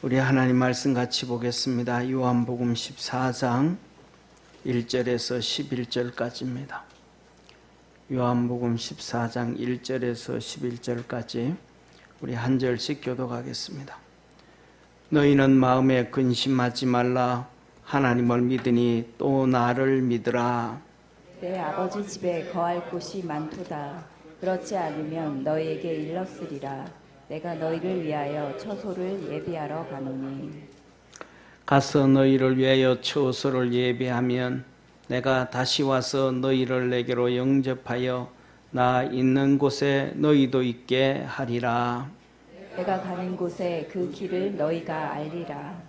우리 하나님 말씀 같이 보겠습니다. 요한복음 14장 1절에서 11절까지입니다. 요한복음 14장 1절에서 11절까지 우리 한 절씩 교독하겠습니다. 너희는 마음에 근심하지 말라. 하나님을 믿으니 또 나를 믿으라. 내 아버지 집에 거할 곳이 많도다. 그렇지 않으면 너희에게 일렀으리라. 내가 너희를 위하여 처소를 예비하러 가노니. 가서 너희를 위하여 처소를 예비하면 내가 다시 와서 너희를 내게로 영접하여 나 있는 곳에 너희도 있게 하리라. 내가 가는 곳에 그 길을 너희가 알리라.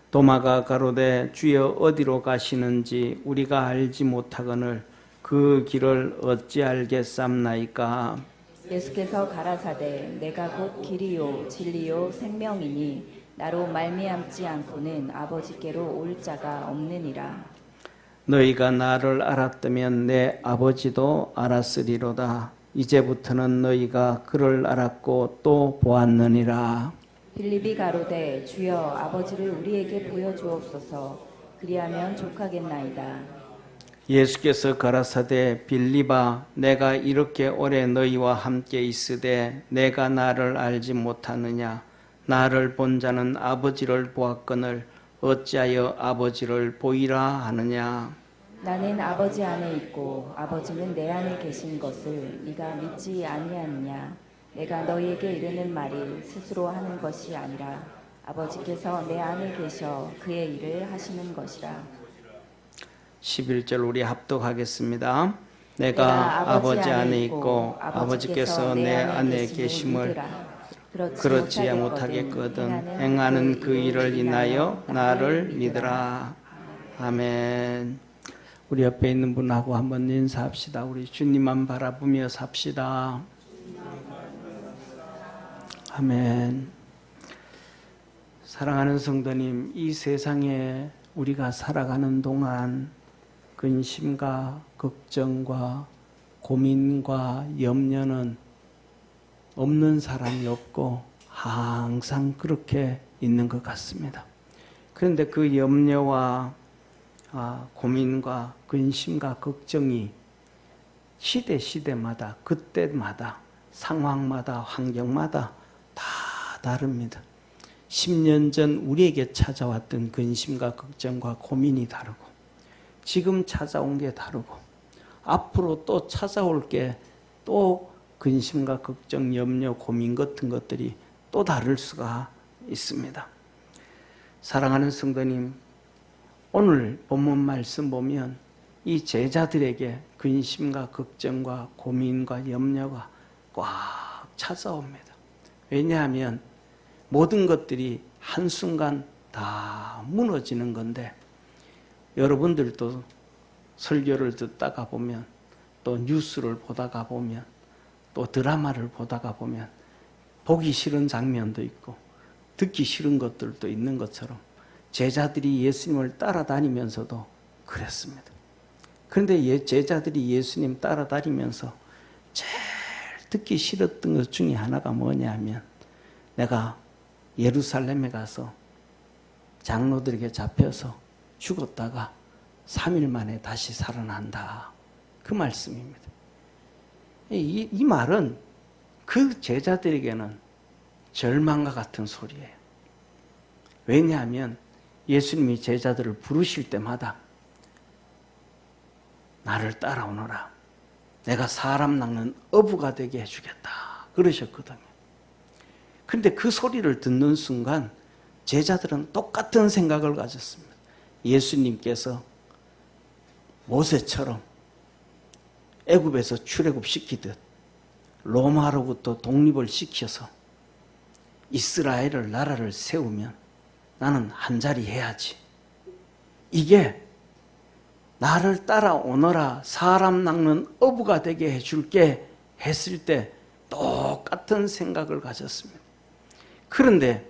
도마가 가로되 주여 어디로 가시는지 우리가 알지 못하거늘 그 길을 어찌 알겠삼나이까. 예수께서 가라사대 내가 곧 길이요 진리요 생명이니 나로 말미암지 않고는 아버지께로 올 자가 없느니라. 너희가 나를 알았다면 내 아버지도 알았으리로다. 이제부터는 너희가 그를 알았고 또 보았느니라. 빌립이 가로되 주여 아버지를 우리에게 보여주옵소서. 그리하면 족하겠나이다. 예수께서 가라사대 빌립아 내가 이렇게 오래 너희와 함께 있으되 내가 나를 알지 못하느냐. 나를 본 자는 아버지를 보았거늘 어찌하여 아버지를 보이라 하느냐. 나는 아버지 안에 있고 아버지는 내 안에 계신 것을 네가 믿지 아니하느냐. 내가 너희에게 이르는 말이 스스로 하는 것이 아니라 아버지께서 내 안에 계셔 그의 일을 하시는 것이라. 11절 우리 합독하겠습니다. 내가 아버지 안에 있고 아버지께서 내 안에 계심을 그렇지 못하겠거든 행하는 그 일을 인하여 나를 믿으라. 아멘. 우리 옆에 있는 분하고 한번 인사합시다. 우리 주님만 바라보며 삽시다. 아멘. 사랑하는 성도님, 이 세상에 우리가 살아가는 동안 근심과 걱정과 고민과 염려는 없는 사람이 없고 항상 그렇게 있는 것 같습니다. 그런데 그 염려와 고민과 근심과 걱정이 시대마다 그때마다 상황마다 환경마다 다 다릅니다. 10년 전 우리에게 찾아왔던 근심과 걱정과 고민이 다르고 지금 찾아온 게 다르고 앞으로 또 찾아올 게 또 근심과 걱정, 염려, 고민 같은 것들이 또 다를 수가 있습니다. 사랑하는 성도님, 오늘 본문 말씀 보면 이 제자들에게 근심과 걱정과 고민과 염려가 꽉 찾아옵니다. 왜냐하면 모든 것들이 한순간 다 무너지는 건데 여러분들도 설교를 듣다가 보면 또 뉴스를 보다가 보면 또 드라마를 보다가 보면 보기 싫은 장면도 있고 듣기 싫은 것들도 있는 것처럼 제자들이 예수님을 따라다니면서도 그랬습니다. 그런데 제자들이 예수님 따라다니면서 제일 듣기 싫었던 것 중에 하나가 뭐냐 하면 내가 예루살렘에 가서 장로들에게 잡혀서 죽었다가 3일 만에 다시 살아난다. 그 말씀입니다. 이 말은 그 제자들에게는 절망과 같은 소리예요. 왜냐하면 예수님이 제자들을 부르실 때마다 나를 따라오너라. 내가 사람 낚는 어부가 되게 해주겠다. 그러셨거든요. 그런데 그 소리를 듣는 순간 제자들은 똑같은 생각을 가졌습니다. 예수님께서 모세처럼 애굽에서 출애굽시키듯 로마로부터 독립을 시켜서 이스라엘을 나라를 세우면 나는 한자리 해야지. 이게 나를 따라오너라 사람 낚는 어부가 되게 해줄게 했을 때 똑같은 생각을 가졌습니다. 그런데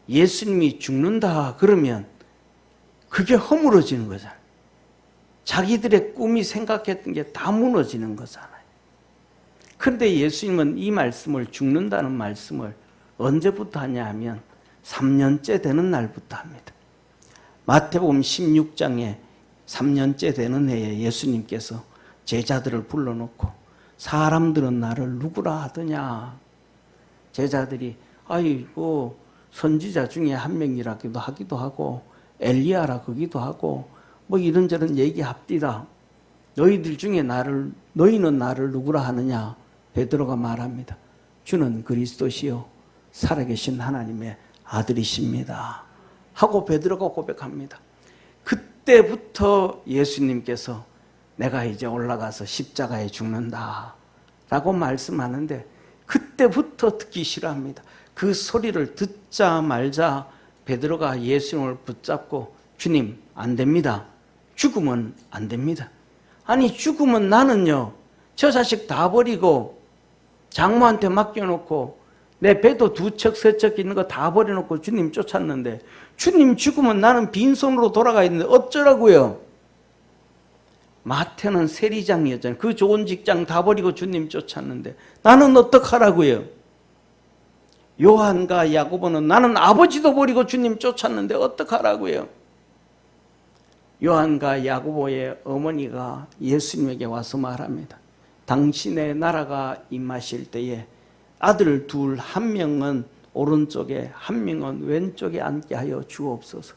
예수님이 죽는다 그러면 그게 허물어지는 거잖아요. 자기들의 꿈이 생각했던 게 다 무너지는 거잖아요. 그런데 예수님은 이 말씀을 죽는다는 말씀을 언제부터 하냐 하면 3년째 되는 날부터 합니다. 마태복음 16장에 3년째 되는 해에 예수님께서 제자들을 불러놓고 사람들은 나를 누구라 하더냐. 제자들이 아이고 선지자 중에 한 명이라기도 하기도 하고 엘리야라 그기도 하고 뭐 이런저런 얘기합디다. 너희들 중에 너희는 나를 누구라 하느냐. 베드로가 말합니다. 주는 그리스도시요 살아계신 하나님의 아들이십니다 하고 베드로가 고백합니다. 그때부터 예수님께서 내가 이제 올라가서 십자가에 죽는다 라고 말씀하는데 그때부터 듣기 싫어합니다. 그 소리를 듣자 말자 베드로가 예수님을 붙잡고 주님 안 됩니다. 죽으면 안 됩니다. 아니 죽으면 나는요 저 자식 다 버리고 장모한테 맡겨놓고 내 배도 2척 3척 있는 거 다 버려놓고 주님 쫓았는데 주님 죽으면 나는 빈손으로 돌아가 있는데 어쩌라고요? 마태는 세리장이었잖아요. 그 좋은 직장 다 버리고 주님 쫓았는데 나는 어떡하라고요? 요한과 야고보는 나는 아버지도 버리고 주님 쫓았는데 어떡하라고요? 요한과 야고보의 어머니가 예수님에게 와서 말합니다. 당신의 나라가 임하실 때에 아들 둘 한 명은 오른쪽에 한 명은 왼쪽에 앉게 하여 주옵소서.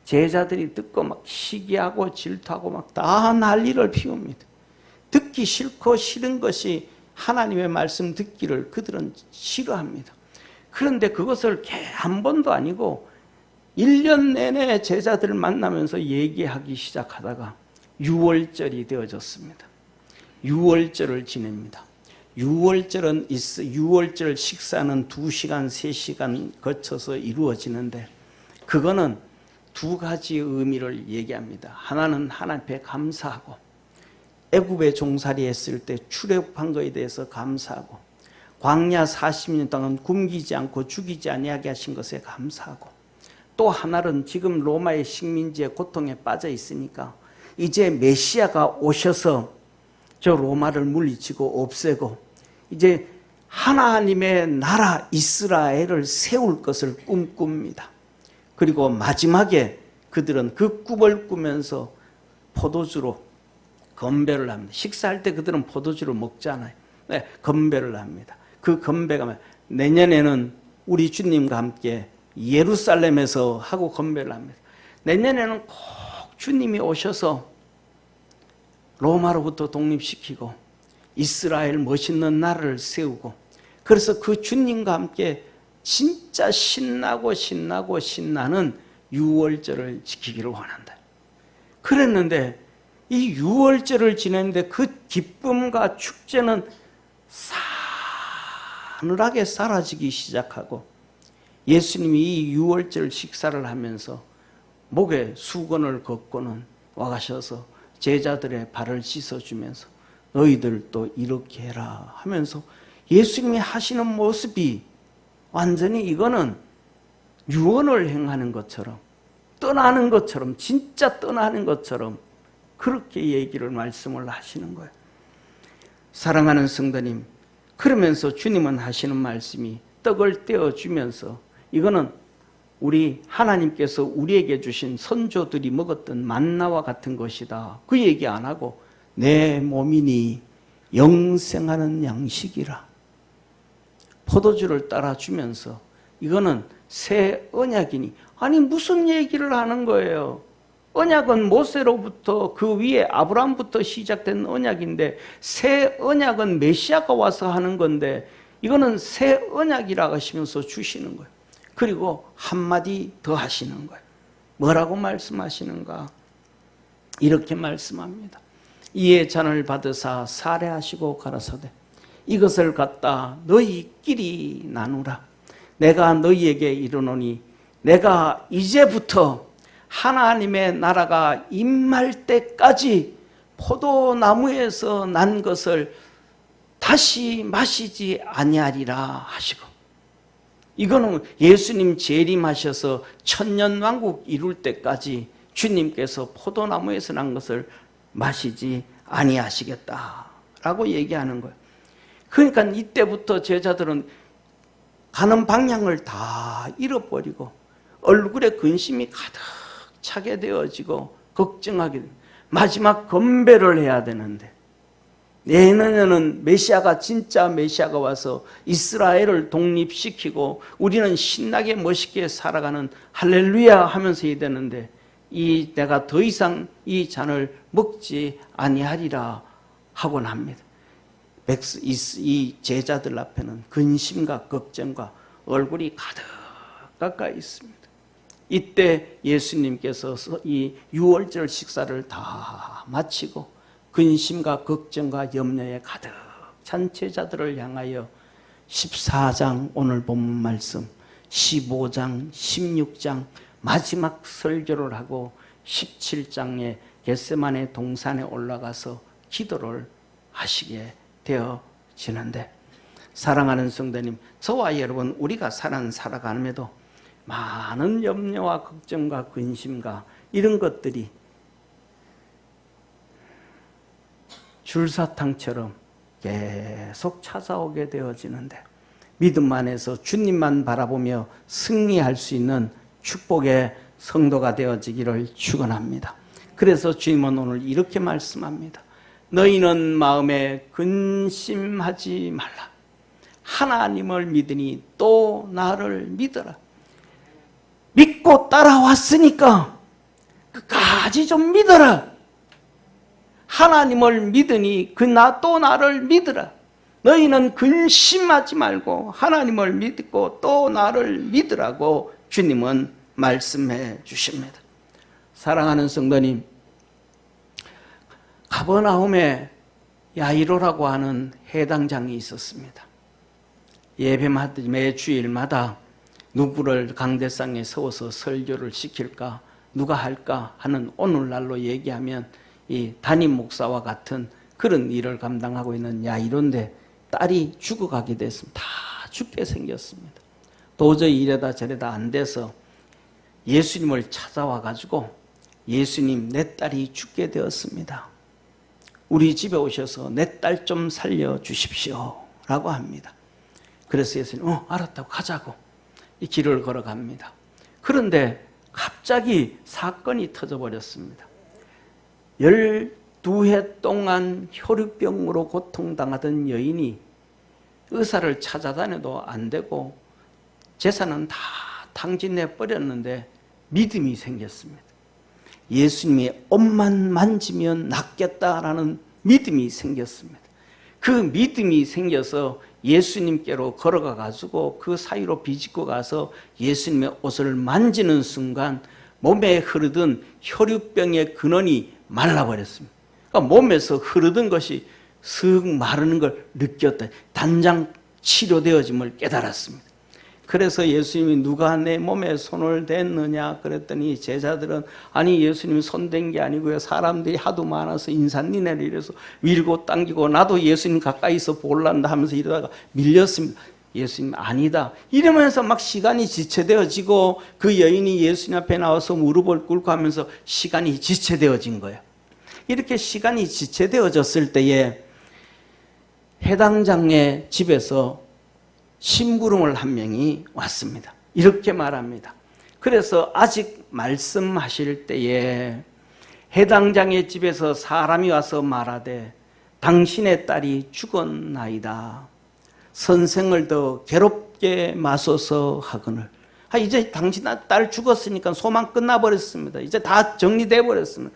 제자들이 듣고 막 시기하고 질투하고 막 다 난리를 피웁니다. 듣기 싫고 싫은 것이 하나님의 말씀 듣기를 그들은 싫어합니다. 그런데 그것을 한 번도 아니고 1년 내내 제자들을 만나면서 얘기하기 시작하다가 6월절이 되어졌습니다. 6월절을 지냅니다. 6월절 식사는 2시간, 3시간 거쳐서 이루어지는데 그거는 2가지 의미를 얘기합니다. 하나는 하나님 앞에 감사하고 애굽에 종살이했을 때 출애굽한 것에 대해서 감사하고 광야 40년 동안 굶기지 않고 죽이지 아니하게 하신 것에 감사하고 또 하나는 지금 로마의 식민지의 고통에 빠져 있으니까 이제 메시아가 오셔서 저 로마를 물리치고 없애고 이제 하나님의 나라 이스라엘을 세울 것을 꿈꿉니다. 그리고 마지막에 그들은 그 꿈을 꾸면서 포도주로 건배를 합니다. 식사할 때 그들은 포도주를 먹잖아요. 네, 건배를 합니다. 그 건배가 내년에는 우리 주님과 함께 예루살렘에서 하고 건배를 합니다. 내년에는 꼭 주님이 오셔서 로마로부터 독립시키고 이스라엘 멋있는 나라를 세우고 그래서 그 주님과 함께 진짜 신나는 6월절을 지키기를 원한다. 그랬는데 이 6월절을 지냈는데 그 기쁨과 축제는 싸늘하게 사라지기 시작하고 예수님이 이 6월절 식사를 하면서 목에 수건을 걷고는 와가셔서 제자들의 발을 씻어주면서 너희들도 이렇게 해라 하면서 예수님이 하시는 모습이 완전히 이거는 유언을 행하는 것처럼 떠나는 것처럼 진짜 떠나는 것처럼 그렇게 얘기를 말씀을 하시는 거예요. 사랑하는 성도님, 그러면서 주님은 하시는 말씀이 떡을 떼어주면서 이거는 우리 하나님께서 우리에게 주신 선조들이 먹었던 만나와 같은 것이다. 그 얘기 안 하고 내 몸이니 영생하는 양식이라. 포도주를 따라주면서 이거는 새 언약이니 아니 무슨 얘기를 하는 거예요. 언약은 모세로부터 그 위에 아브라함부터 시작된 언약인데 새 언약은 메시아가 와서 하는 건데 이거는 새 언약이라고 하시면서 주시는 거예요. 그리고 한마디 더 하시는 거예요. 뭐라고 말씀하시는가? 이렇게 말씀합니다. 이에 잔을 받으사 살해하시고 가라사대 이것을 갖다 너희끼리 나누라. 내가 너희에게 이르노니 내가 이제부터 하나님의 나라가 임할 때까지 포도나무에서 난 것을 다시 마시지 아니하리라 하시고 이거는 예수님 재림하셔서 천년왕국 이룰 때까지 주님께서 포도나무에서 난 것을 마시지 아니하시겠다라고 얘기하는 거예요. 그러니까 이때부터 제자들은 가는 방향을 다 잃어버리고 얼굴에 근심이 가득 차게 되어지고 걱정하게 됩니다. 마지막 건배를 해야 되는데 내년에는 메시아가 진짜 메시아가 와서 이스라엘을 독립시키고 우리는 신나게 멋있게 살아가는 할렐루야 하면서 해야 되는데 내가 더 이상 이 잔을 먹지 아니하리라 하곤 합니다. 이 제자들 앞에는 근심과 걱정과 얼굴이 가득 가까이 있습니다. 이때 예수님께서 이 유월절 식사를 다 마치고 근심과 걱정과 염려에 가득 찬 제자들을 향하여 14장 오늘 본문 말씀 15장 16장 마지막 설교를 하고 17장에 겟세마네 동산에 올라가서 기도를 하시게 되어지는데 사랑하는 성도님, 저와 여러분 우리가 살아가는데도 많은 염려와 걱정과 근심과 이런 것들이 줄사탕처럼 계속 찾아오게 되어지는데 믿음 안에서 주님만 바라보며 승리할 수 있는 축복의 성도가 되어지기를 축원합니다. 그래서 주님은 오늘 이렇게 말씀합니다. 너희는 마음에 근심하지 말라. 하나님을 믿으니 또 나를 믿어라. 믿고 따라왔으니까 끝까지 좀 믿어라. 하나님을 믿으니 또 나를 믿으라. 너희는 근심하지 말고 하나님을 믿고 또 나를 믿으라고 주님은 말씀해 주십니다. 사랑하는 성도님, 가버나움에 야이로라고 하는 해당장이 있었습니다. 예배마다 매 주일마다 누구를 강대상에 세워서 설교를 시킬까, 누가 할까 하는 오늘날로 얘기하면 이 담임 목사와 같은 그런 일을 감당하고 있는 야이로인데 딸이 죽어가게 됐습니다. 다 죽게 생겼습니다. 도저히 이래다 저래다 안 돼서 예수님을 찾아와 가지고 예수님, 내 딸이 죽게 되었습니다. 우리 집에 오셔서 내 딸 좀 살려주십시오 라고 합니다. 그래서 예수님 알았다고 가자고 이 길을 걸어갑니다. 그런데 갑자기 사건이 터져버렸습니다. 12해 동안 혈루병으로 고통당하던 여인이 의사를 찾아다녀도 안 되고 재산은 다 탕진해 버렸는데 믿음이 생겼습니다. 예수님이 옷만 만지면 낫겠다라는 믿음이 생겼습니다. 그 믿음이 생겨서 예수님께로 걸어가 가지고 그 사이로 비집고 가서 예수님의 옷을 만지는 순간 몸에 흐르던 혈루병의 근원이 말라버렸습니다. 그러니까 몸에서 흐르던 것이 슥 마르는 걸 느꼈다. 단장 치료되어짐을 깨달았습니다. 그래서 예수님이 누가 내 몸에 손을 댔느냐 그랬더니 제자들은 아니 예수님 손댄 게 아니고요. 사람들이 하도 많아서 인산니네를 이래서 밀고 당기고 나도 예수님 가까이서 볼란다 하면서 이러다가 밀렸습니다. 예수님 아니다. 이러면서 막 시간이 지체되어지고 그 여인이 예수님 앞에 나와서 무릎을 꿇고 하면서 시간이 지체되어진 거예요. 이렇게 시간이 지체되어졌을 때에 해당장의 집에서 심부름을 한 명이 왔습니다. 이렇게 말합니다. 그래서 아직 말씀하실 때에 해당장의 집에서 사람이 와서 말하되 당신의 딸이 죽었나이다. 선생을 더 괴롭게 마소서 하거늘. 이제 당신 딸 죽었으니까 소망 끝나버렸습니다. 이제 다 정리돼 버렸습니다.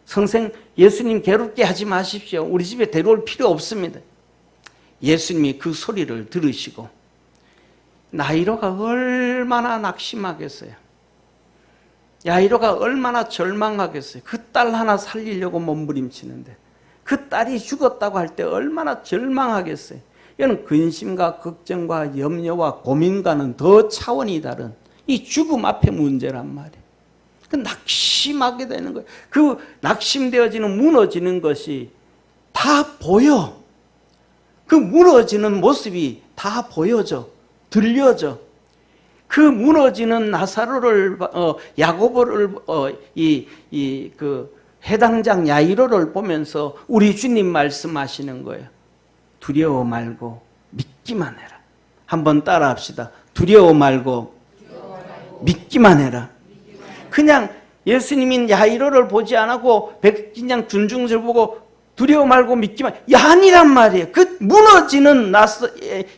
선생 예수님 괴롭게 하지 마십시오. 우리 집에 데려올 필요 없습니다. 예수님이 그 소리를 들으시고 야이로가 얼마나 낙심하겠어요. 야이로가 얼마나 절망하겠어요. 그 딸 하나 살리려고 몸부림치는데 그 딸이 죽었다고 할 때 얼마나 절망하겠어요. 이는 근심과 걱정과 염려와 고민과는 더 차원이 다른 이 죽음 앞의 문제란 말이에요. 그 낙심하게 되는 거예요. 그 낙심되어지는 무너지는 것이 다 보여. 그 무너지는 모습이 다 보여져. 들려져. 그 무너지는 나사로를 야고보를 그 해당장 야이로를 보면서 우리 주님 말씀하시는 거예요. 두려워 말고 믿기만 해라. 한번 따라 합시다. 두려워 말고 믿기만 해라. 그냥 예수님인 야이로를 보지 않고 백진양 준중을 보고 두려워 말고 믿기만, 아니란 말이에요. 그 무너지는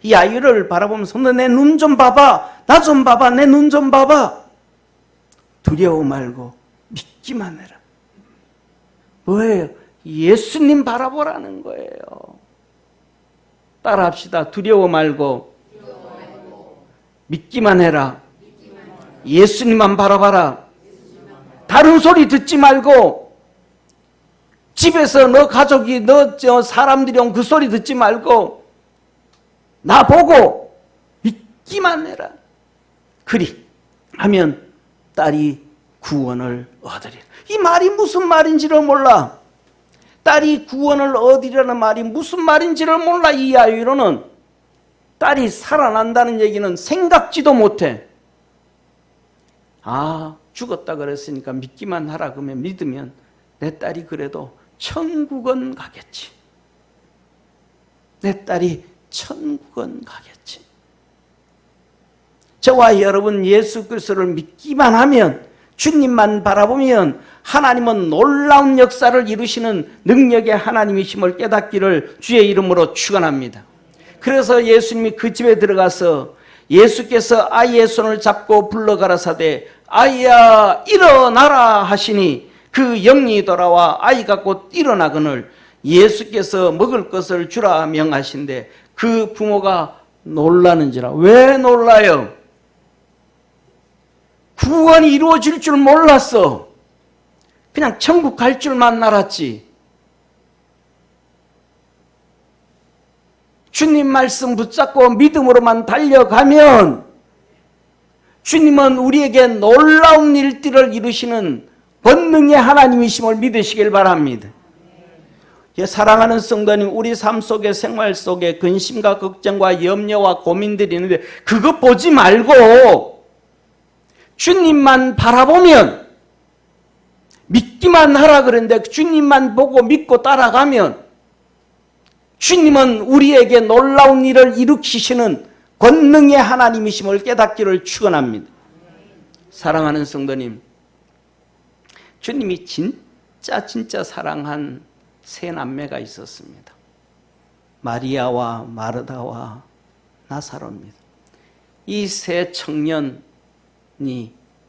이 야이로를 바라보면서 너 내 눈 좀 봐봐, 나 좀 봐봐, 내 눈 좀 봐봐. 두려워 말고 믿기만 해라. 뭐예요? 예수님 바라보라는 거예요. 따라합시다. 두려워 말고 믿기만 해라. 예수님만 바라봐라. 다른 소리 듣지 말고, 집에서 너 가족이, 사람들이 온 그 소리 듣지 말고, 나 보고 믿기만 해라. 그리 하면 딸이 구원을 얻으리라. 이 말이 무슨 말인지를 몰라. 딸이 구원을 얻으리라는 말이 무슨 말인지를 몰라. 이 야이로는 딸이 살아난다는 얘기는 생각지도 못해. 죽었다 그랬으니까 믿기만 하라. 그러면 믿으면 내 딸이 그래도 천국은 가겠지. 내 딸이 천국은 가겠지. 저와 여러분 예수 그리스도를 믿기만 하면, 주님만 바라보면 하나님은 놀라운 역사를 이루시는 능력의 하나님이심을 깨닫기를 주의 이름으로 축원합니다. 그래서 예수님이 그 집에 들어가서 예수께서 아이의 손을 잡고 불러 가라사대 아이야 일어나라 하시니 그 영이 돌아와 아이가 곧 일어나거늘 예수께서 먹을 것을 주라 명하신데 그 부모가 놀라는지라. 왜 놀라요? 구원이 이루어질 줄 몰랐어. 그냥 천국 갈 줄만 알았지. 주님 말씀 붙잡고 믿음으로만 달려가면 주님은 우리에게 놀라운 일들을 이루시는 권능의 하나님이심을 믿으시길 바랍니다. 사랑하는 성도님, 우리 삶 속에, 생활 속에 근심과 걱정과 염려와 고민들이 있는데 그거 보지 말고 주님만 바라보면, 믿기만 하라 그랬는데 주님만 보고 믿고 따라가면 주님은 우리에게 놀라운 일을 일으키시는 권능의 하나님이심을 깨닫기를 축원합니다. 사랑하는 성도님, 주님이 진짜 사랑한 세 남매가 있었습니다. 마리아와 마르다와 나사로입니다. 이 세 청년이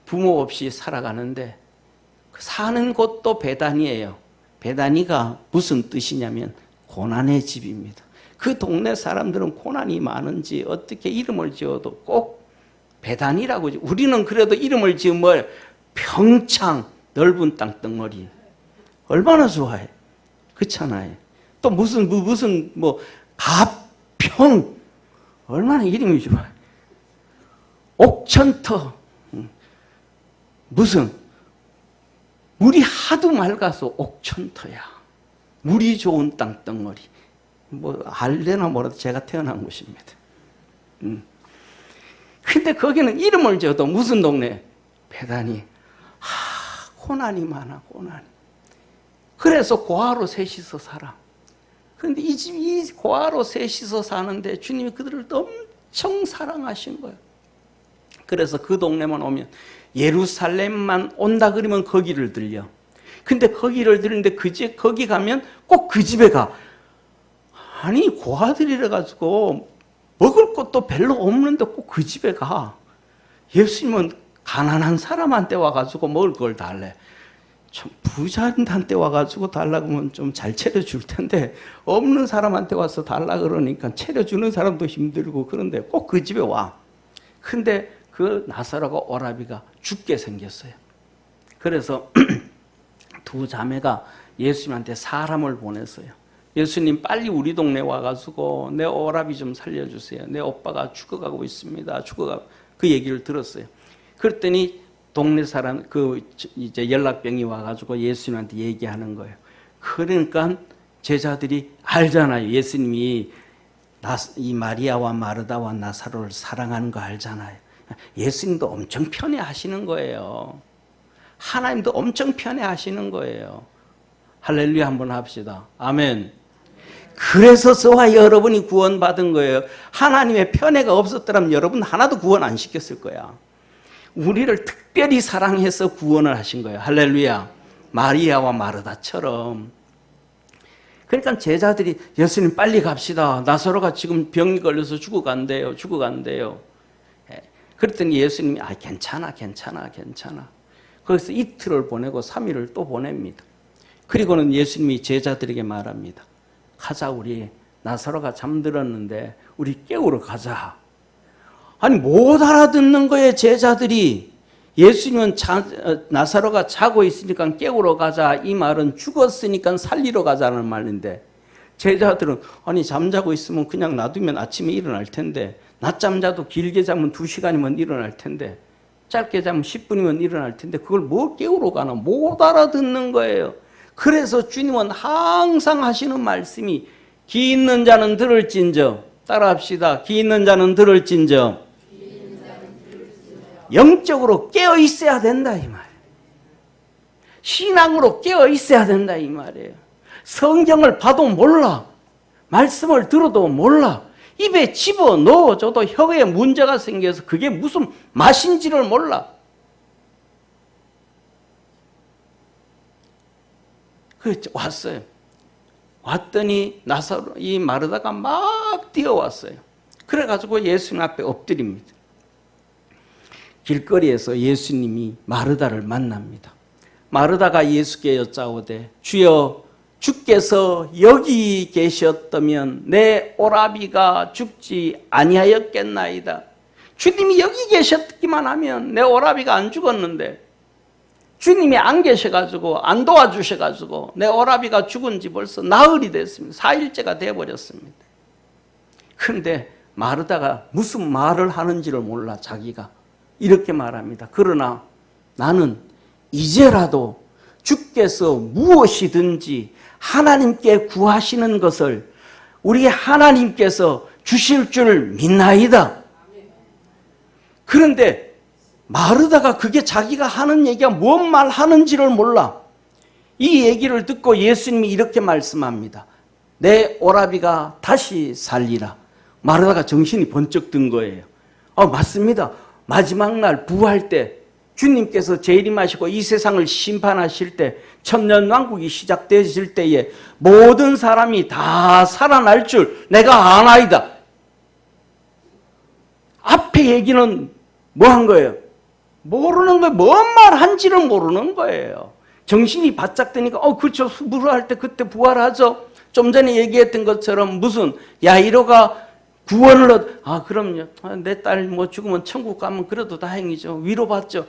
부모 없이 살아가는데 사는 곳도 베다니예요. 베다니가 무슨 뜻이냐면 고난의 집입니다. 그 동네 사람들은 고난이 많은지 어떻게 이름을 지어도 꼭 베다니라고. 우리는 그래도 이름을 지으면 평창 넓은 땅덩어리. 얼마나 좋아해. 그렇잖아요. 또 무슨 가평 얼마나 이름이 좋아요. 옥천터 무슨 물이 하도 맑아서 옥천터야. 물이 좋은 땅덩어리. 알래나 뭐라도 제가 태어난 곳입니다. 근데 거기는 이름을 지어도 무슨 동네? 베다니. 고난이 많아, 고난이. 그래서 고아로 셋이서 살아. 그런데 이 집이 고아로 셋이서 사는데 주님이 그들을 엄청 사랑하신 거예요. 그래서 그 동네만 오면 예루살렘만 온다 그러면 거기를 들려. 근데 거기를 들는데 거기 가면 꼭 그 집에 가. 아니 고아들이라 가지고 먹을 것도 별로 없는데 꼭 그 집에 가. 예수님은 가난한 사람한테 와가지고 먹을 걸 달래. 좀 부자한테 와가지고 달라고 하면 좀 잘 차려줄 텐데 없는 사람한테 와서 달라 그러니까 차려주는 사람도 힘들고 그런데 꼭 그 집에 와. 근데 그 나사로가 오라비가 죽게 생겼어요. 그래서 두 자매가 예수님한테 사람을 보냈어요. 예수님 빨리 우리 동네 와가지고 내 오라비 좀 살려주세요. 내 오빠가 죽어가고 있습니다. 그 얘기를 들었어요. 그랬더니 동네 사람 이제 연락병이 와가지고 예수님한테 얘기하는 거예요. 그러니까 제자들이 알잖아요. 예수님이 이 마리아와 마르다와 나사로를 사랑하는 거 알잖아요. 예수님도 엄청 편애하시는 거예요. 하나님도 엄청 편애하시는 거예요. 할렐루야 한번 합시다. 아멘. 그래서 저와 여러분이 구원받은 거예요. 하나님의 편애가 없었더라면 여러분 하나도 구원 안 시켰을 거야. 우리를 특별히 사랑해서 구원을 하신 거예요. 할렐루야. 마리아와 마르다처럼. 그러니까 제자들이 예수님 빨리 갑시다. 나사로가 지금 병이 걸려서 죽어간대요. 그랬더니 예수님이 괜찮아. 거기서 이틀을 보내고 3일을 또 보냅니다. 그리고는 예수님이 제자들에게 말합니다. 가자, 우리 나사로가 잠들었는데 우리 깨우러 가자. 아니 못 알아듣는 거예요, 제자들이. 예수님은 나사로가 자고 있으니까 깨우러 가자, 이 말은 죽었으니까 살리러 가자는 말인데, 제자들은 아니 잠자고 있으면 그냥 놔두면 아침에 일어날 텐데, 낮잠 자도 길게 자면 2시간이면 일어날 텐데, 짧게 자면 10분이면 일어날 텐데 그걸 뭐 깨우러 가나, 못 알아듣는 거예요. 그래서 주님은 항상 하시는 말씀이 기 있는 자는 들을진저, 따라합시다. 기 있는 자는 들을진저. 영적으로 깨어 있어야 된다 이 말이에요. 신앙으로 깨어 있어야 된다 이 말이에요. 성경을 봐도 몰라, 말씀을 들어도 몰라, 입에 집어넣어줘도 혀에 문제가 생겨서 그게 무슨 맛인지를 몰라. 그래서 왔어요. 왔더니 나사로 이 마르다가 막 뛰어왔어요. 그래가지고 예수님 앞에 엎드립니다. 길거리에서 예수님이 마르다를 만납니다. 마르다가 예수께 여짜오되 주여, 주께서 여기 계셨다면 내 오라비가 죽지 아니하였겠나이다. 주님이 여기 계셨기만 하면 내 오라비가 안 죽었는데, 주님이 안 계셔가지고 안 도와주셔가지고 내 오라비가 죽은 지 벌써 나흘이 됐습니다. 4일째가 돼버렸습니다. 그런데 마르다가 무슨 말을 하는지를 몰라. 자기가 이렇게 말합니다. 그러나 나는 이제라도 주께서 무엇이든지 하나님께 구하시는 것을 우리 하나님께서 주실 줄 믿나이다. 그런데 마르다가 그게 자기가 하는 얘기가 뭔 말 하는지를 몰라. 이 얘기를 듣고 예수님이 이렇게 말씀합니다. 내 오라비가 다시 살리라. 마르다가 정신이 번쩍 든 거예요. 맞습니다. 마지막 날 부활 때 주님께서 재림하시고 이 세상을 심판하실 때, 천년왕국이 시작되실 때에 모든 사람이 다 살아날 줄 내가 아나이다. 앞에 얘기는 뭐 한 거예요? 모르는 거예요. 뭔 말 한지를 모르는 거예요. 정신이 바짝 드니까 그렇죠. 부활할 때 그때 부활하죠. 좀 전에 얘기했던 것처럼 무슨 야이로가 구원을 그럼요. 내 딸 뭐 죽으면 천국 가면 그래도 다행이죠. 위로받죠.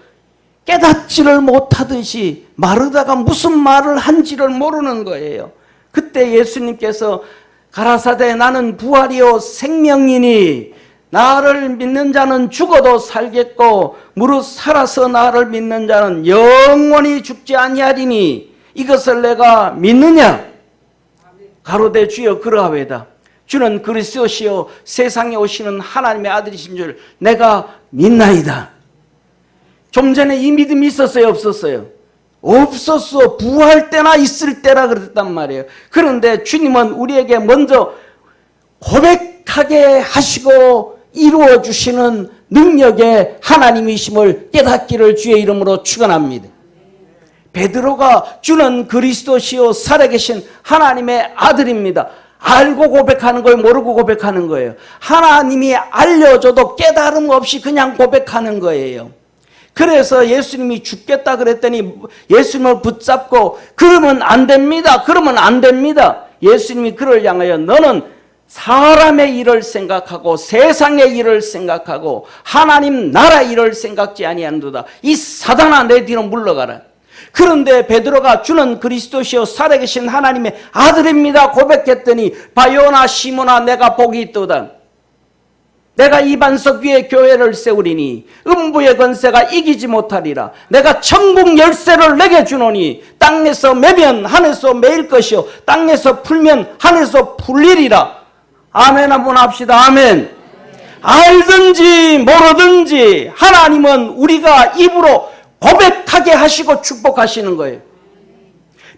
깨닫지를 못하듯이 마르다가 무슨 말을 한지를 모르는 거예요. 그때 예수님께서 가라사대 나는 부활이요 생명이니 나를 믿는 자는 죽어도 살겠고 무릇 살아서 나를 믿는 자는 영원히 죽지 아니하리니 이것을 내가 믿느냐? 가로되 주여 그러하외다. 주는 그리스도시요 세상에 오시는 하나님의 아들이신 줄 내가 믿나이다. 좀 전에 이 믿음이 있었어요? 없었어요? 없었어. 부활 때나 있을 때라 그랬단 말이에요. 그런데 주님은 우리에게 먼저 고백하게 하시고 이루어 주시는 능력의 하나님이심을 깨닫기를 주의 이름으로 축원합니다. 베드로가 주는 그리스도시요 살아계신 하나님의 아들입니다. 알고 고백하는 거예요? 모르고 고백하는 거예요? 하나님이 알려줘도 깨달음 없이 그냥 고백하는 거예요. 그래서 예수님이 죽겠다 그랬더니 예수님을 붙잡고 그러면 안 됩니다. 그러면 안 됩니다. 예수님이 그를 향하여 너는 사람의 일을 생각하고 세상의 일을 생각하고 하나님 나라 일을 생각지 아니하는도다. 이 사단아 내 뒤로 물러가라. 그런데 베드로가 주는 그리스도시요 살아계신 하나님의 아들입니다 고백했더니 바요나 시몬아 내가 복이 있도다. 내가 이 반석 위에 교회를 세우리니 음부의 권세가 이기지 못하리라. 내가 천국 열쇠를 내게 주노니 땅에서 매면 하늘에서 매일 것이요 땅에서 풀면 하늘에서 풀리리라. 아멘 한번 합시다. 아멘. 알든지 모르든지 하나님은 우리가 입으로 고백하게 하시고 축복하시는 거예요.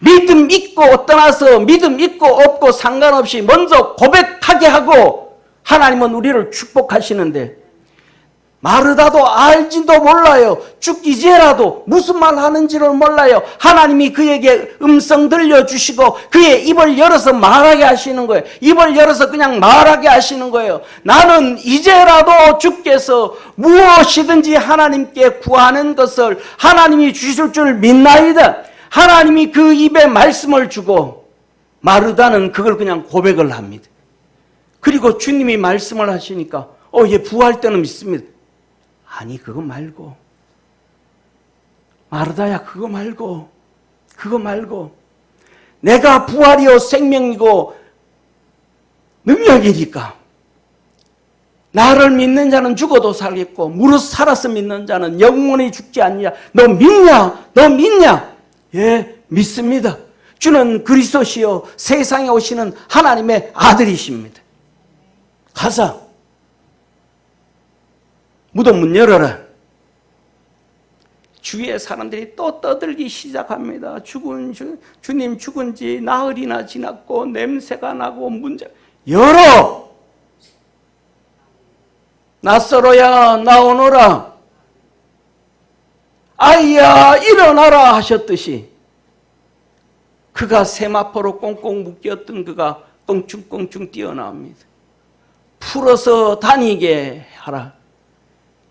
믿음 있고 떠나서 믿음 있고 없고 상관없이 먼저 고백하게 하고 하나님은 우리를 축복하시는데, 마르다도 알지도 몰라요. 이제라도 무슨 말 하는지를 몰라요. 하나님이 그에게 음성 들려주시고 그의 입을 열어서 말하게 하시는 거예요. 입을 열어서 그냥 말하게 하시는 거예요. 나는 이제라도 주께서 무엇이든지 하나님께 구하는 것을 하나님이 주실 줄 믿나이다. 하나님이 그 입에 말씀을 주고 마르다는 그걸 그냥 고백을 합니다. 그리고 주님이 말씀을 하시니까 얘 부활 때는 믿습니다. 아니, 그거 말고, 마르다야, 그거 말고 내가 부활이요 생명이고 능력이니까 나를 믿는 자는 죽어도 살겠고 무릇 살아서 믿는 자는 영원히 죽지 않냐. 너 믿냐? 예, 믿습니다. 주는 그리스도시요 세상에 오시는 하나님의 아들이십니다. 가자, 무덤 문 열어라. 주위의 사람들이 또 떠들기 시작합니다. 주님 죽은 지 나흘이나 지났고 냄새가 나고 문제. 열어! 나사로야 나오너라. 아이야 일어나라 하셨듯이 그가 세마포로 꽁꽁 묶였던 그가 껑충껑충 뛰어나옵니다. 풀어서 다니게 하라.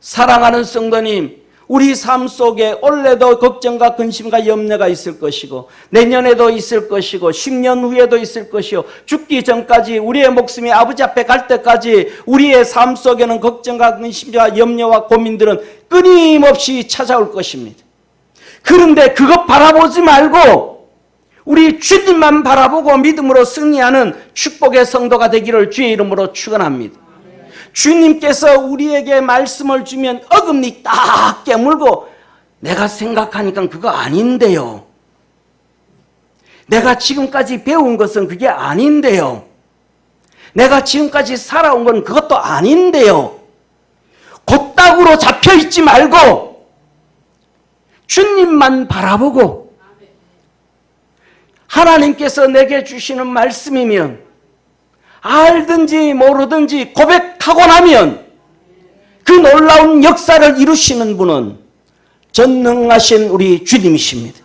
사랑하는 성도님, 우리 삶 속에 올해도 걱정과 근심과 염려가 있을 것이고 내년에도 있을 것이고 10년 후에도 있을 것이요, 죽기 전까지 우리의 목숨이 아버지 앞에 갈 때까지 우리의 삶 속에는 걱정과 근심과 염려와 고민들은 끊임없이 찾아올 것입니다. 그런데 그것 바라보지 말고 우리 주님만 바라보고 믿음으로 승리하는 축복의 성도가 되기를 주의 이름으로 축원합니다. 주님께서 우리에게 말씀을 주면 어금니 딱 깨물고 내가 생각하니까 그거 아닌데요. 내가 지금까지 배운 것은 그게 아닌데요. 내가 지금까지 살아온 건 그것도 아닌데요. 곧다구로 잡혀있지 말고 주님만 바라보고 하나님께서 내게 주시는 말씀이면 알든지 모르든지 고백하고 나면 그 놀라운 역사를 이루시는 분은 전능하신 우리 주님이십니다.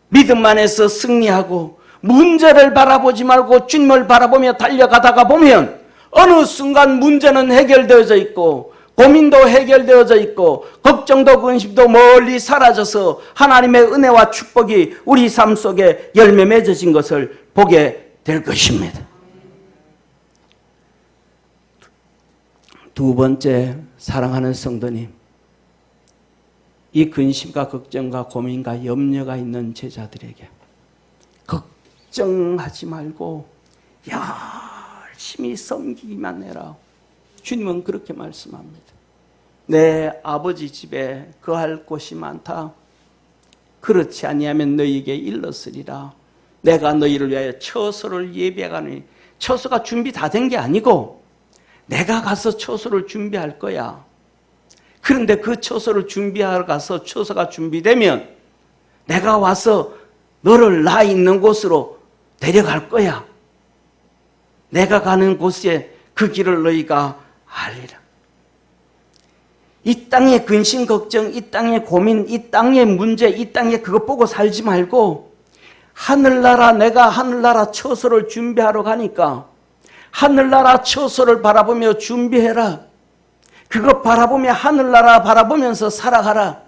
믿음 안에서 승리하고 문제를 바라보지 말고 주님을 바라보며 달려가다가 보면 어느 순간 문제는 해결되어져 있고 고민도 해결되어져 있고 걱정도 근심도 멀리 사라져서 하나님의 은혜와 축복이 우리 삶 속에 열매 맺어진 것을 보게 될 것입니다. 두 번째, 사랑하는 성도님, 이 근심과 걱정과 고민과 염려가 있는 제자들에게 걱정하지 말고 열심히 섬기기만 해라. 주님은 그렇게 말씀합니다. 내 아버지 집에 거할 곳이 많다. 그렇지 아니하면 너희에게 일렀으리라. 내가 너희를 위하여 처소를 예비하가니, 처소가 준비 다 된 게 아니고 내가 가서 처소를 준비할 거야. 그런데 그 처소를 준비하러 가서 처소가 준비되면 내가 와서 너를 나 있는 곳으로 데려갈 거야. 내가 가는 곳에 그 길을 너희가 알리라. 이 땅의 근심 걱정, 이 땅의 고민, 이 땅의 문제, 이 땅에 그것 보고 살지 말고 하늘나라, 내가 하늘나라 처소를 준비하러 가니까 하늘나라 처소를 바라보며 준비해라. 그거 바라보며 하늘나라 바라보면서 살아가라.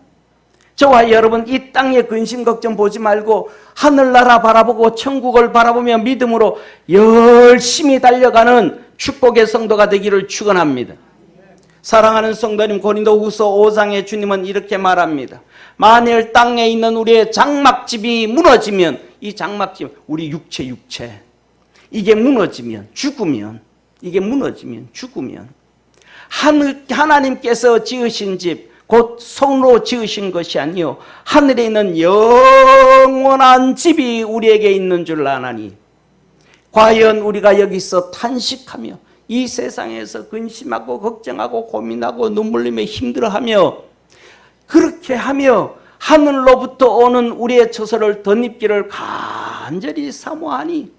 저와 여러분, 이 땅의 근심 걱정 보지 말고 하늘나라 바라보고 천국을 바라보며 믿음으로 열심히 달려가는 축복의 성도가 되기를 축원합니다. 사랑하는 성도님, 고린도후서 5장에 주님은 이렇게 말합니다. 만일 땅에 있는 우리의 장막집이 무너지면, 이 장막집, 우리 육체 이게 무너지면, 죽으면, 이게 무너지면, 죽으면 하나님께서 지으신 집, 곧 손으로 지으신 것이 아니요 하늘에 있는 영원한 집이 우리에게 있는 줄 아나니, 과연 우리가 여기서 탄식하며 이 세상에서 근심하고 걱정하고 고민하고 눈물 흘리며 힘들어하며 그렇게 하며 하늘로부터 오는 우리의 처소를 덧입기를 간절히 사모하니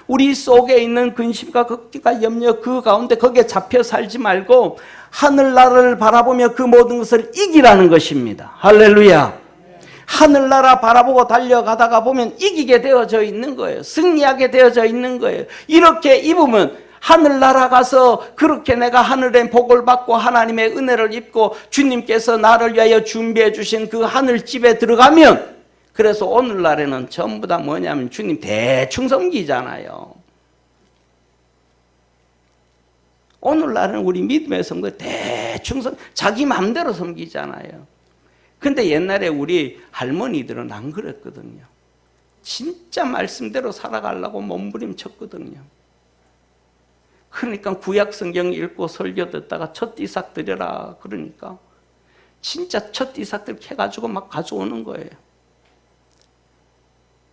우리 속에 있는 근심과 걱정과 염려 그 가운데 거기에 잡혀 살지 말고 하늘나라를 바라보며 그 모든 것을 이기라는 것입니다. 할렐루야. 하늘나라 바라보고 달려가다가 보면 이기게 되어져 있는 거예요. 승리하게 되어져 있는 거예요. 이렇게 입으면 하늘나라 가서 그렇게 내가 하늘의 복을 받고 하나님의 은혜를 입고 주님께서 나를 위하여 준비해 주신 그 하늘집에 들어가면, 그래서 오늘날에는 전부 다 뭐냐면 주님 대충 섬기잖아요. 오늘날은 우리 믿음의 성도 대충 자기 마음대로 섬기잖아요. 근데 옛날에 우리 할머니들은 안 그랬거든요. 진짜 말씀대로 살아가려고 몸부림쳤거든요. 그러니까 구약 성경 읽고 설교 듣다가 첫 이삭 드려라 그러니까 진짜 첫 이삭들 캐가지고 막 가져오는 거예요.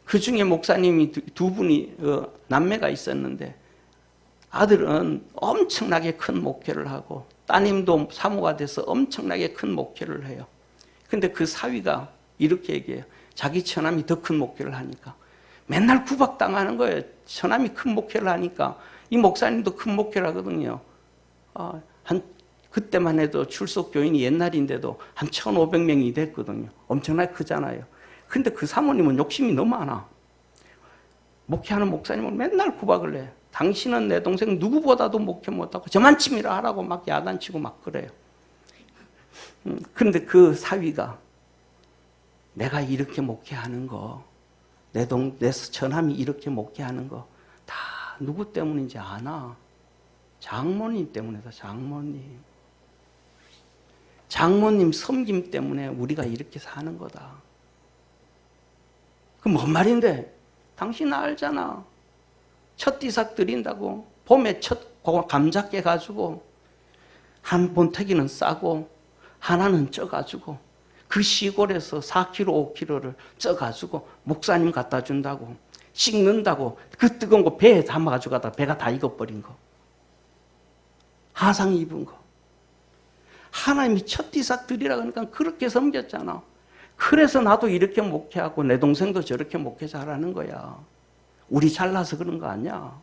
그 중에 목사님이 두 분이 남매가 있었는데 아들은 엄청나게 큰 목회를 하고 따님도 사모가 돼서 엄청나게 큰 목회를 해요. 근데 그 사위가 이렇게 얘기해요. 자기 처남이 더 큰 목회를 하니까 맨날 구박당하는 거예요. 처남이 큰 목회를 하니까. 이 목사님도 큰 목회를 하거든요. 한 그때만 해도 출석 교인이 옛날인데도 한 1,500명이 됐거든요. 엄청나게 크잖아요. 근데 그 사모님은 욕심이 너무 많아. 목회하는 목사님은 맨날 구박을 해. 당신은 내 동생 누구보다도 목회 못하고 저만 침이라 하라고 막 야단치고 막 그래요. 그런데 그 사위가 내가 이렇게 목회하는 거, 내 처남이 이렇게 목회하는 거 다 누구 때문인지 아나? 장모님 때문이다. 장모님 섬김 때문에 우리가 이렇게 사는 거다. 그 뭔 말인데? 당신 알잖아. 첫 이삭 드린다고 봄에 첫 감자 깨가지고 한 본태기는 싸고 하나는 쪄가지고 그 시골에서 4kg, 5kg를 쪄가지고 목사님 갖다 준다고 식는다고 그 뜨거운 거 배에 담아가지고 가다가 배가 다 익어버린 거. 하상 입은 거. 하나님이 첫 이삭 드리라 그러니까 그렇게 섬겼잖아. 그래서 나도 이렇게 목회하고 내 동생도 저렇게 목회 잘하는 거야. 우리 잘나서 그런 거 아니야.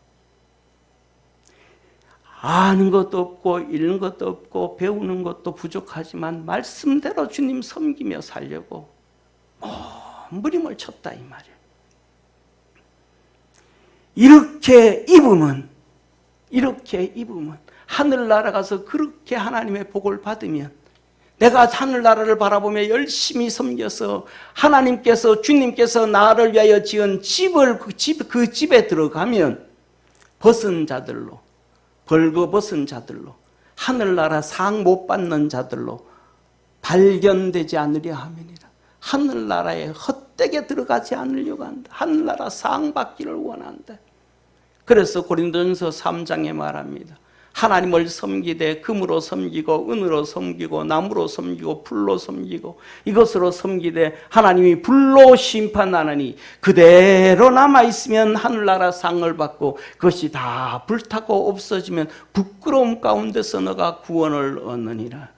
아는 것도 없고 읽는 것도 없고 배우는 것도 부족하지만 말씀대로 주님 섬기며 살려고 몸부림을 쳤다 이 말이에요. 이렇게 입으면 하늘나라 가서 그렇게 하나님의 복을 받으면 내가 하늘나라를 바라보며 열심히 섬겨서 하나님께서 주님께서 나를 위하여 지은 집을 그 집에 들어가면 벗은 자들로 벌거벗은 자들로 하늘나라 상 못 받는 자들로 발견되지 않으려 함이니라. 하늘나라에 헛되게 들어가지 않으려고 한다. 하늘나라 상 받기를 원한다. 그래서 고린도전서 3장에 말합니다. 하나님을 섬기되 금으로 섬기고 은으로 섬기고 나무로 섬기고 불로 섬기고 이것으로 섬기되 하나님이 불로 심판하느니 그대로 남아있으면 하늘나라 상을 받고 그것이 다 불타고 없어지면 부끄러움 가운데서 너가 구원을 얻느니라.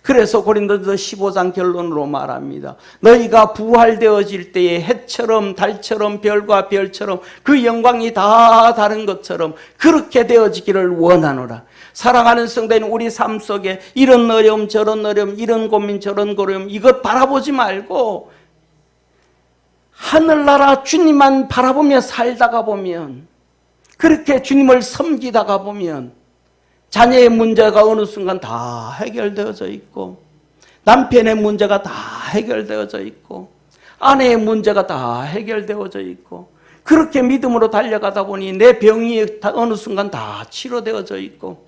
그래서 고린도전서 15장 결론으로 말합니다. 너희가 부활되어질 때에 해처럼 달처럼 별과 별처럼 그 영광이 다 다른 것처럼 그렇게 되어지기를 원하노라. 사랑하는 성도인, 우리 삶 속에 이런 어려움 저런 어려움 이런 고민 저런 고려움 이것 바라보지 말고 하늘나라 주님만 바라보며 살다가 보면, 그렇게 주님을 섬기다가 보면 자녀의 문제가 어느 순간 다 해결되어져 있고, 남편의 문제가 다 해결되어져 있고, 아내의 문제가 다 해결되어져 있고, 그렇게 믿음으로 달려가다 보니 내 병이 어느 순간 다 치료되어져 있고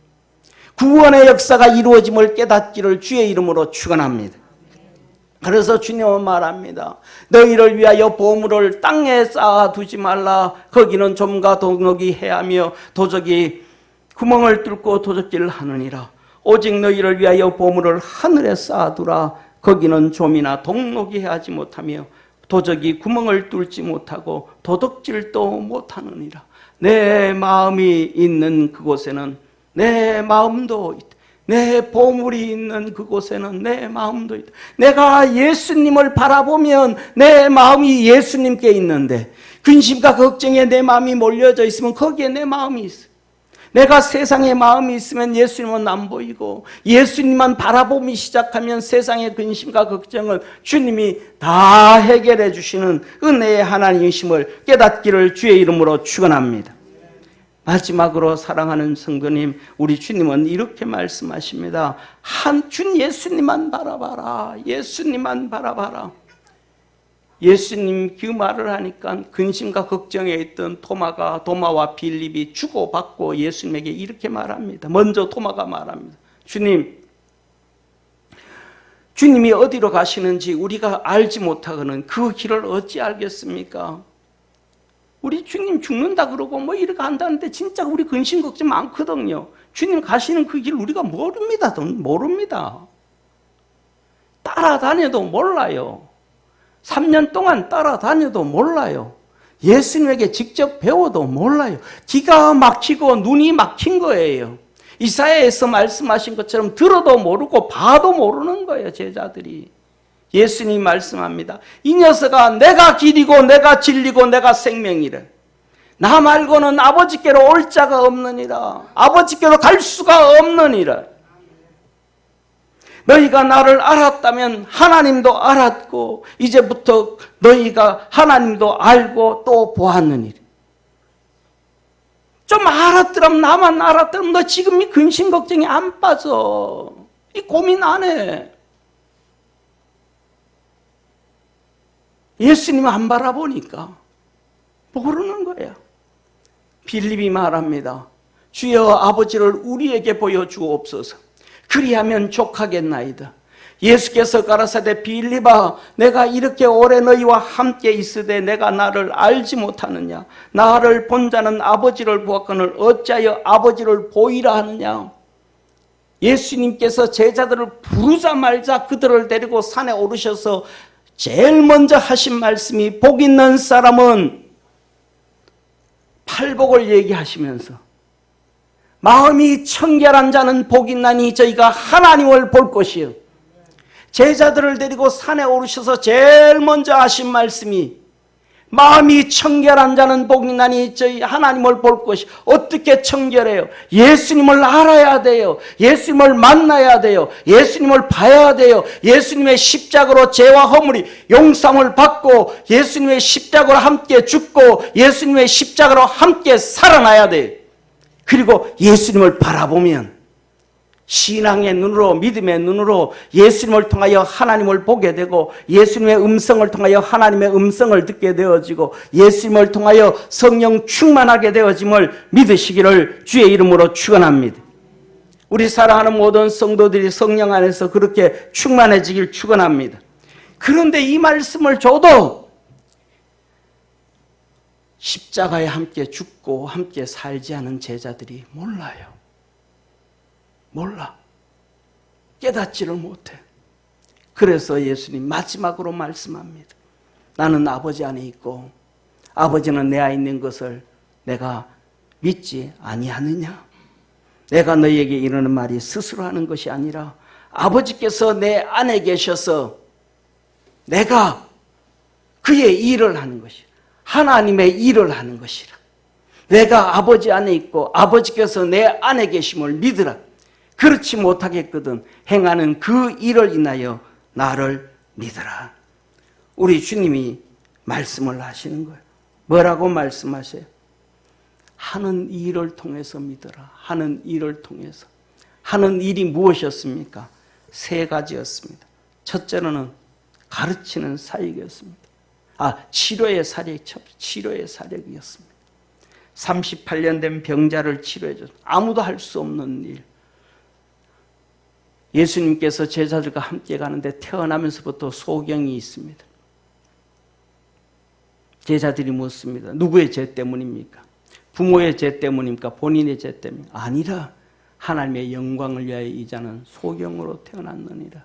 구원의 역사가 이루어짐을 깨닫기를 주의 이름으로 축원합니다. 그래서 주님은 말합니다. 너희를 위하여 보물을 땅에 쌓아두지 말라. 거기는 좀과 동록이 해하며 도적이 구멍을 뚫고 도적질을 하느니라. 오직 너희를 위하여 보물을 하늘에 쌓아두라. 거기는 좀이나 동록이 해하지 못하며 도적이 구멍을 뚫지 못하고 도둑질도 못하느니라. 내 마음이 있는 그곳에는 내 마음도 있다. 내 보물이 있는 그곳에는 내 마음도 있다. 내가 예수님을 바라보면 내 마음이 예수님께 있는데 근심과 걱정에 내 마음이 몰려져 있으면 거기에 내 마음이 있어. 내가 세상에 마음이 있으면 예수님은 안 보이고 예수님만 바라보기 시작하면 세상의 근심과 걱정을 주님이 다 해결해 주시는 은혜의 하나님이심을 깨닫기를 주의 이름으로 축원합니다. 마지막으로 사랑하는 성도님, 우리 주님은 이렇게 말씀하십니다. 준 예수님만 바라봐라. 예수님만 바라봐라. 예수님 그 말을 하니까 근심과 걱정에 있던 도마와 빌립이 주고받고 예수님에게 이렇게 말합니다. 먼저 도마가 말합니다. 주님이 어디로 가시는지 우리가 알지 못하고는 그 길을 어찌 알겠습니까? 우리 주님 죽는다 그러고 뭐 이렇게 한다는데 진짜 우리 근심 걱정 많거든요. 주님 가시는 그 길 우리가 모릅니다. 따라다녀도 몰라요. 3년 동안 따라다녀도 몰라요. 예수님에게 직접 배워도 몰라요. 기가 막히고 눈이 막힌 거예요. 이사야에서 말씀하신 것처럼 들어도 모르고 봐도 모르는 거예요, 제자들이. 예수님이 말씀합니다. 이 녀석아, 내가 길이고 내가 진리고 내가 생명이래. 나 말고는 아버지께로 올 자가 없느니라. 아버지께로 갈 수가 없느니라. 너희가 나를 알았다면 하나님도 알았고 이제부터 너희가 하나님도 알고 또 보았느니라. 좀 알았더라면, 나만 알았더라면 너 지금 이 근심 걱정이 안 빠져. 이 고민 안 해. 예수님 안 바라보니까 모르는 거야. 빌립이 말합니다. 주여 아버지를 우리에게 보여주옵소서. 그리하면 족하겠나이다. 예수께서 가라사대 빌립아, 내가 이렇게 오래 너희와 함께 있으되 내가 나를 알지 못하느냐? 나를 본 자는 아버지를 보았거늘 어찌하여 아버지를 보이라 하느냐? 예수님께서 제자들을 부르자 말자 그들을 데리고 산에 오르셔서 제일 먼저 하신 말씀이 복 있는 사람은 팔복을 얘기하시면서 마음이 청결한 자는 복 있나니 저희가 하나님을 볼 것이요. 제자들을 데리고 산에 오르셔서 제일 먼저 하신 말씀이 마음이 청결한 자는 복 있나니 저희 하나님을 볼 것이. 어떻게 청결해요? 예수님을 알아야 돼요. 예수님을 만나야 돼요. 예수님을 봐야 돼요. 예수님의 십자가로 죄와 허물이 용서함을 받고 예수님의 십자가로 함께 죽고 예수님의 십자가로 함께 살아나야 돼요. 그리고 예수님을 바라보면 신앙의 눈으로, 믿음의 눈으로 예수님을 통하여 하나님을 보게 되고 예수님의 음성을 통하여 하나님의 음성을 듣게 되어지고 예수님을 통하여 성령 충만하게 되어짐을 믿으시기를 주의 이름으로 축원합니다. 우리 사랑하는 모든 성도들이 성령 안에서 그렇게 충만해지길 축원합니다. 그런데 이 말씀을 줘도 십자가에 함께 죽고 함께 살지 않은 제자들이 몰라요. 몰라. 깨닫지를 못해. 그래서 예수님 마지막으로 말씀합니다. 나는 아버지 안에 있고 아버지는 내 안에 있는 것을 내가 믿지 아니하느냐? 내가 너희에게 이르는 말이 스스로 하는 것이 아니라 아버지께서 내 안에 계셔서 내가 그의 일을 하는 것이라. 하나님의 일을 하는 것이라. 내가 아버지 안에 있고 아버지께서 내 안에 계심을 믿으라. 그렇지 못하겠거든 행하는 그 일을 인하여 나를 믿으라. 우리 주님이 말씀을 하시는 거예요. 뭐라고 말씀하세요? 하는 일을 통해서 믿으라. 하는 일을 통해서. 하는 일이 무엇이었습니까? 세 가지였습니다. 첫째로는 가르치는 사역이었습니다. 치료의 사역이었습니다. 38년 된 병자를 치료해줬습니다. 아무도 할 수 없는 일. 예수님께서 제자들과 함께 가는데 태어나면서부터 소경이 있습니다. 제자들이 묻습니다. 누구의 죄 때문입니까? 부모의 죄 때문입니까? 본인의 죄 때문입니까? 아니라 하나님의 영광을 위하여 이 자는 소경으로 태어났느니라.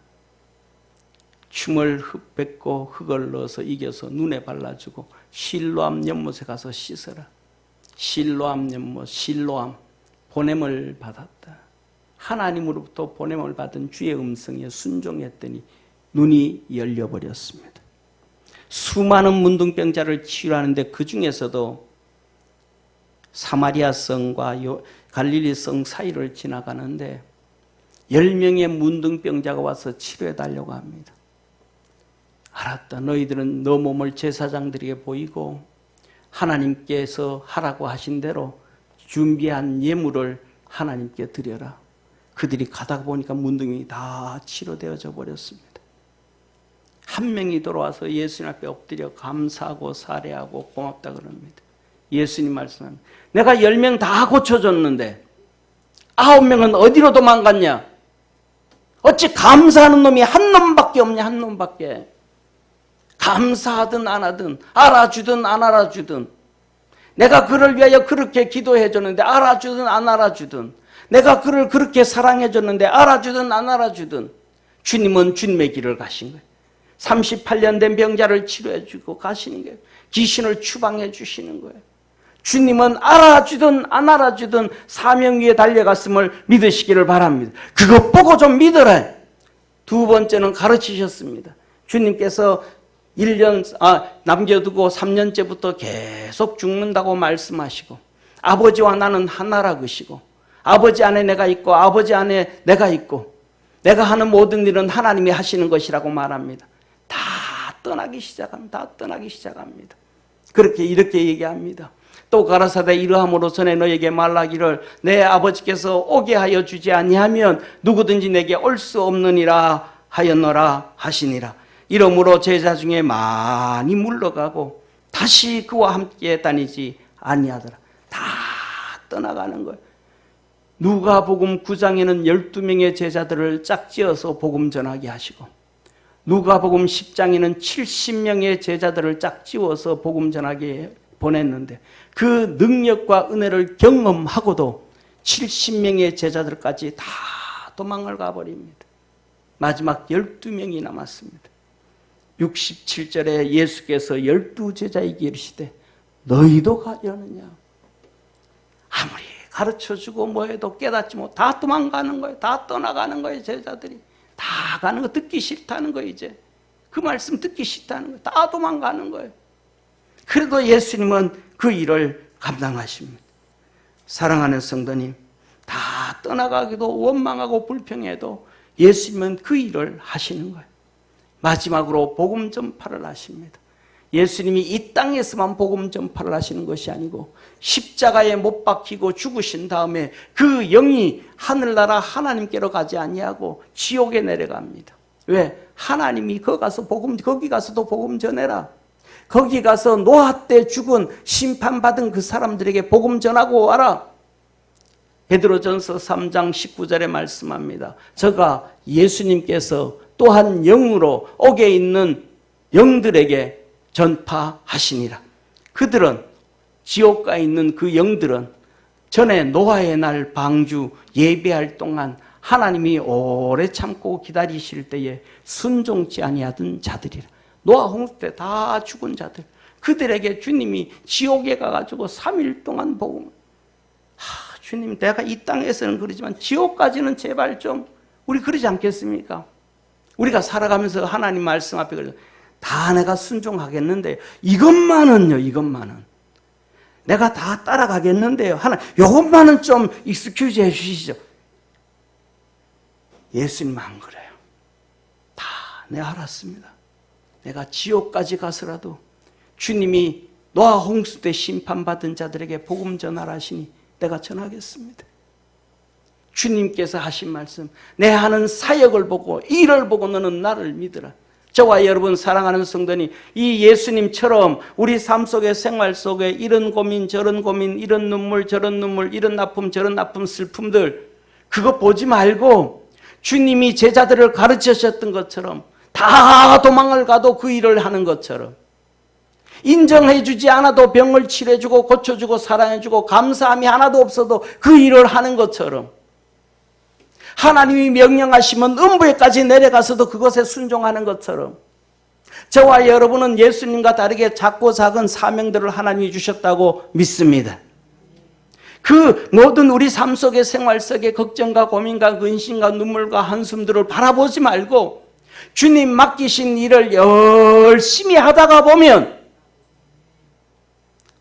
춤을 뱉고 흙을 넣어서 이겨서 눈에 발라주고 실로암 연못에 가서 씻어라. 실로암 연못, 실로암 보냄을 받았다. 하나님으로부터 보냄을 받은 주의 음성에 순종했더니 눈이 열려버렸습니다. 수많은 문둥병자를 치유하는데 그 중에서도 사마리아 성과 갈릴리 성 사이를 지나가는데 10명의 문둥병자가 와서 치료해 달라고 합니다. 알았다. 너희들은 너 몸을 제사장들에게 보이고 하나님께서 하라고 하신 대로 준비한 예물을 하나님께 드려라. 그들이 가다 보니까 문둥이 다 치료되어져 버렸습니다. 한 명이 돌아와서 예수님 앞에 엎드려 감사하고 사례하고 고맙다 그럽니다. 예수님 말씀합니다. 내가 10명 다 고쳐줬는데 9명은 어디로 도망갔냐? 어찌 감사하는 놈이 한 놈밖에 없냐? 한 놈밖에. 감사하든 안 하든 알아주든 안 알아주든 내가 그를 위하여 그렇게 기도해줬는데 알아주든 안 알아주든 내가 그를 그렇게 사랑해줬는데 알아주든 안 알아주든 주님은 주님의 길을 가신 거예요. 38년 된 병자를 치료해주고 가시는 거예요. 귀신을 추방해 주시는 거예요. 주님은 알아주든 안 알아주든 사명 위에 달려갔음을 믿으시기를 바랍니다. 그것 보고 좀 믿으라. 두 번째는 가르치셨습니다. 주님께서 1년 남겨두고 3년째부터 계속 죽는다고 말씀하시고 아버지와 나는 하나라 그시고 아버지 안에 내가 있고 아버지 안에 내가 있고 내가 하는 모든 일은 하나님이 하시는 것이라고 말합니다. 다 떠나기 시작합니다. 그렇게 이렇게 얘기합니다. 또 가라사대 이러함으로 전에 너에게 말하기를 내 아버지께서 오게 하여 주지 아니하면 누구든지 내게 올 수 없느니라 하였노라 하시니라. 이러므로 제자 중에 많이 물러가고 다시 그와 함께 다니지 아니하더라. 다 떠나가는 거예요. 누가복음 9장에는 12명의 제자들을 짝지어서 복음 전하게 하시고 누가복음 10장에는 70명의 제자들을 짝지어서 복음 전하게 보냈는데 그 능력과 은혜를 경험하고도 70명의 제자들까지 다 도망을 가버립니다. 마지막 12명이 남았습니다. 67절에 예수께서 12제자에게 이르시되 너희도 가려느냐? 아무리 가르쳐주고 뭐해도 깨닫지 못, 다 도망가는 거예요. 다 떠나가는 거예요. 제자들이 다 가는 거 듣기 싫다는 거예요. 이제 그 말씀 듣기 싫다는 거예요. 다 도망가는 거예요. 그래도 예수님은 그 일을 감당하십니다. 사랑하는 성도님, 다 떠나가기도 원망하고 불평해도 예수님은 그 일을 하시는 거예요. 마지막으로 복음 전파를 하십니다. 예수님이 이 땅에서만 복음 전파를 하시는 것이 아니고 십자가에 못 박히고 죽으신 다음에 그 영이 하늘나라 하나님께로 가지 아니하고 지옥에 내려갑니다. 왜? 하나님이 거기 가서도 복음 전해라. 거기 가서 노아 때 죽은 심판받은 그 사람들에게 복음 전하고 와라. 베드로전서 3장 19절에 말씀합니다. 저가 예수님께서 또한 영으로 옥에 있는 영들에게 전파하시니라. 그들은 지옥가에 있는 그 영들은 전에 노아의 날 방주 예배할 동안 하나님이 오래 참고 기다리실 때에 순종치 아니하던 자들이라. 노아 홍수 때 다 죽은 자들, 그들에게 주님이 지옥에 가가지고 3일 동안 복음. 주님, 내가 이 땅에서는 그러지만 지옥까지는 제발 좀, 우리 그러지 않겠습니까? 우리가 살아가면서 하나님 말씀 앞에 그래서 다 내가 순종하겠는데 이것만은 내가 다 따라가겠는데요. 요것만은 좀 익스큐즈 해주시죠. 예수님 안 그래요. 다 내가 알았습니다. 내가 지옥까지 가서라도 주님이 노아 홍수 때 심판받은 자들에게 복음 전하라 하시니 내가 전하겠습니다. 주님께서 하신 말씀, 내 하는 사역을 보고 일을 보고 너는 나를 믿으라. 저와 여러분 사랑하는 성도님, 이 예수님처럼 우리 삶 속에 생활 속에 이런 고민 저런 고민, 이런 눈물 저런 눈물, 이런 아픔 저런 아픔, 슬픔들 그거 보지 말고 주님이 제자들을 가르치셨던 것처럼 다 도망을 가도 그 일을 하는 것처럼, 인정해주지 않아도 병을 치료해주고 고쳐주고 사랑해주고 감사함이 하나도 없어도 그 일을 하는 것처럼, 하나님이 명령하시면 음부에까지 내려가서도 그것에 순종하는 것처럼, 저와 여러분은 예수님과 다르게 작고 작은 사명들을 하나님이 주셨다고 믿습니다. 그 모든 우리 삶 속의 생활 속의 걱정과 고민과 근심과 눈물과 한숨들을 바라보지 말고 주님 맡기신 일을 열심히 하다가 보면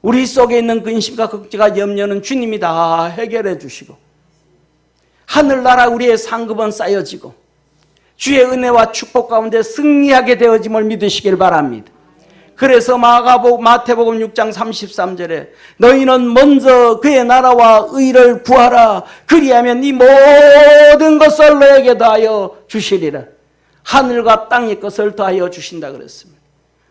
우리 속에 있는 근심과 걱정과 염려는 주님이 다 해결해 주시고 하늘나라 우리의 상급은 쌓여지고 주의 은혜와 축복 가운데 승리하게 되어짐을 믿으시길 바랍니다. 그래서 마태복음 6장 33절에 너희는 먼저 그의 나라와 의를 구하라. 그리하면 이 모든 것을 너에게 더하여 주시리라. 하늘과 땅의 것을 더하여 주신다 그랬습니다.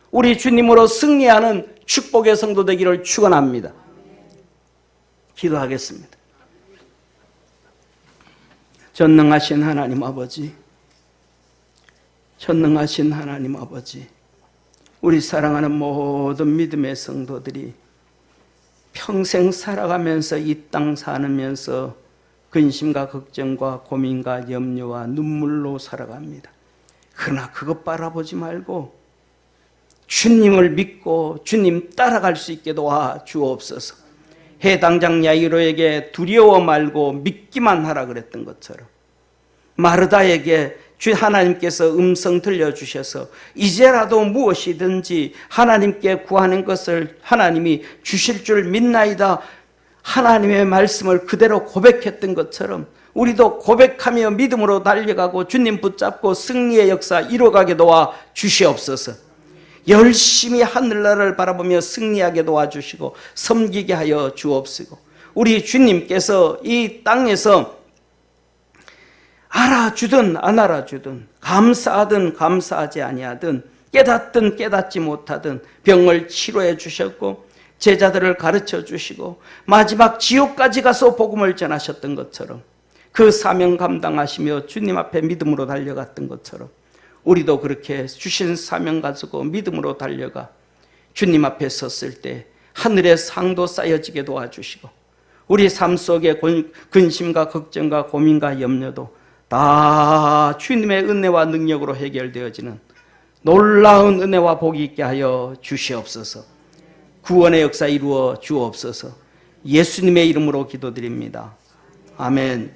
우리 주님으로 승리하는 축복의 성도 되기를 축원합니다. 기도하겠습니다. 전능하신 하나님 아버지, 전능하신 하나님 아버지, 우리 사랑하는 모든 믿음의 성도들이 평생 살아가면서 이 땅 사면서 근심과 걱정과 고민과 염려와 눈물로 살아갑니다. 그러나 그것 바라보지 말고 주님을 믿고 주님 따라갈 수 있게 도와 주옵소서. 해당장 야이로에게 두려워 말고 믿기만 하라 그랬던 것처럼 마르다에게 주 하나님께서 음성 들려주셔서 이제라도 무엇이든지 하나님께 구하는 것을 하나님이 주실 줄 믿나이다. 하나님의 말씀을 그대로 고백했던 것처럼 우리도 고백하며 믿음으로 달려가고 주님 붙잡고 승리의 역사 이루어가게 도와 주시옵소서. 열심히 하늘나라를 바라보며 승리하게 도와주시고 섬기게 하여 주옵시고 우리 주님께서 이 땅에서 알아주든 안 알아주든 감사하든 감사하지 아니하든 깨닫든 깨닫지 못하든 병을 치료해 주셨고 제자들을 가르쳐 주시고 마지막 지옥까지 가서 복음을 전하셨던 것처럼 그 사명 감당하시며 주님 앞에 믿음으로 달려갔던 것처럼 우리도 그렇게 주신 사명 가지고 믿음으로 달려가 주님 앞에 섰을 때 하늘의 상도 쌓여지게 도와주시고 우리 삶 속의 근심과 걱정과 고민과 염려도 다 주님의 은혜와 능력으로 해결되어지는 놀라운 은혜와 복이 있게 하여 주시옵소서. 구원의 역사 이루어 주옵소서. 예수님의 이름으로 기도드립니다. 아멘.